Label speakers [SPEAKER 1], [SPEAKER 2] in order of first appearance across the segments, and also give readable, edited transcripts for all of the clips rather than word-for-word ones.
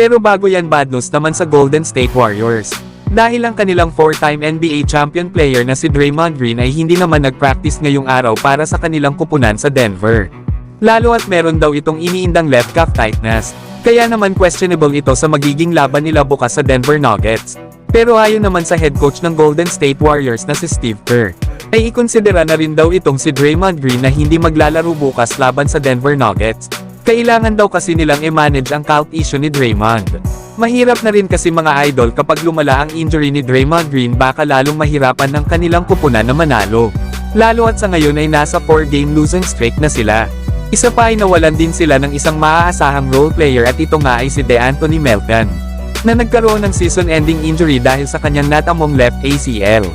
[SPEAKER 1] Pero bago yan, bad news naman sa Golden State Warriors. Dahil ang kanilang 4-time NBA champion player na si Draymond Green ay hindi naman nag-practice ngayong araw para sa kanilang kupunan sa Denver. Lalo at meron daw itong iniindang left calf tightness. Kaya naman questionable ito sa magiging laban nila bukas sa Denver Nuggets. Pero ayon naman sa head coach ng Golden State Warriors na si Steve Kerr, ay ikonsidera na rin daw itong si Draymond Green na hindi maglalaro bukas laban sa Denver Nuggets. Kailangan daw kasi nilang i-manage ang calf issue ni Draymond. Mahirap na rin kasi mga idol kapag lumala ang injury ni Draymond Green, baka lalong mahirapan ng kanilang kupunan na manalo. Lalo at sa ngayon ay nasa 4-game losing streak na sila. Isa pa ay nawalan din sila ng isang maaasahang role player at ito nga ay si DeAnthony Melton, na nagkaroon ng season-ending injury dahil sa kanyang natamong left ACL.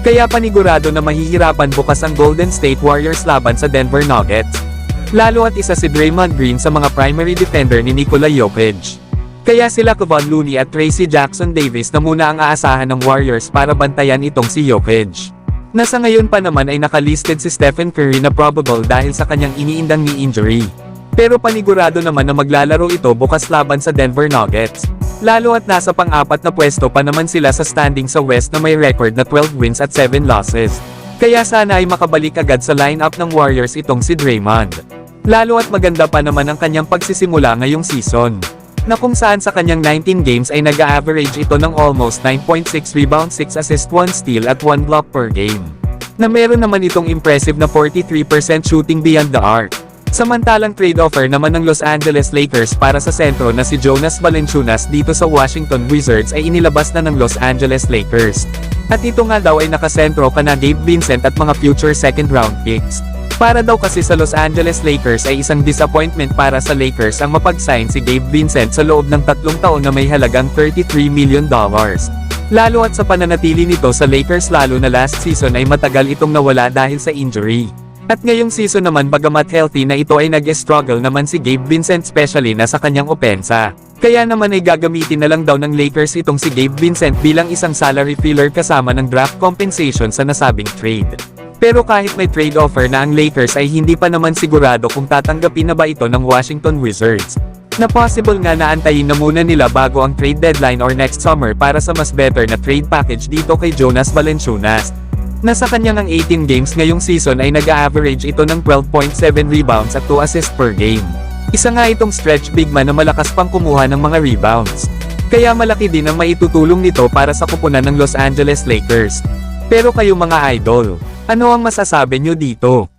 [SPEAKER 1] Kaya panigurado na mahihirapan bukas ang Golden State Warriors laban sa Denver Nuggets. Lalo at isa si Draymond Green sa mga primary defender ni Nikola Jokic. Kaya sila Kevon Looney at Tracy Jackson Davis na muna ang aasahan ng Warriors para bantayan itong si Jokic. Nasa ngayon pa naman ay nakalisted si Stephen Curry na probable dahil sa kanyang iniindang knee injury. Pero panigurado naman na maglalaro ito bukas laban sa Denver Nuggets. Lalo at nasa pang-apat na pwesto pa naman sila sa standing sa West na may record na 12 wins at 7 losses. Kaya sana ay makabalik agad sa lineup ng Warriors itong si Draymond. Lalo at maganda pa naman ang kanyang pagsisimula ngayong season, na kung saan sa kanyang 19 games ay nag-a-average ito ng almost 9.6 rebounds, 6 assists, 1 steal at 1 block per game. Na meron naman itong impressive na 43% shooting beyond the arc. Samantalang trade offer naman ng Los Angeles Lakers para sa sentro na si Jonas Valanciunas dito sa Washington Wizards ay inilabas na ng Los Angeles Lakers. At ito nga daw ay nakasentro kana Gabe Vincent at mga future second round picks. Para daw kasi sa Los Angeles Lakers ay isang disappointment para sa Lakers ang mapag-sign si Gabe Vincent sa loob ng 3 taon na may halagang $33 million. Lalo at sa pananatili nito sa Lakers, lalo na last season ay matagal itong nawala dahil sa injury. At ngayong season naman, bagamat healthy na ito, ay nag-struggle naman si Gabe Vincent, especially na sa kanyang opensa. Kaya naman ay gagamitin na lang daw ng Lakers itong si Gabe Vincent bilang isang salary filler kasama ng draft compensation sa nasabing trade. Pero kahit may trade offer na ang Lakers ay hindi pa naman sigurado kung tatanggapin na ba ito ng Washington Wizards. Na possible nga na antayin na muna nila bago ang trade deadline or next summer para sa mas better na trade package dito kay Jonas Valanciunas. Nasa kanyang ang 18 games ngayong season ay nag-a-average ito ng 12.7 rebounds at 2 assists per game. Isa nga itong stretch big man na malakas pang kumuha ng mga rebounds. Kaya malaki din ang maitutulong nito para sa kupunan ng Los Angeles Lakers. Pero kayo mga idol, ano ang masasabi nyo dito?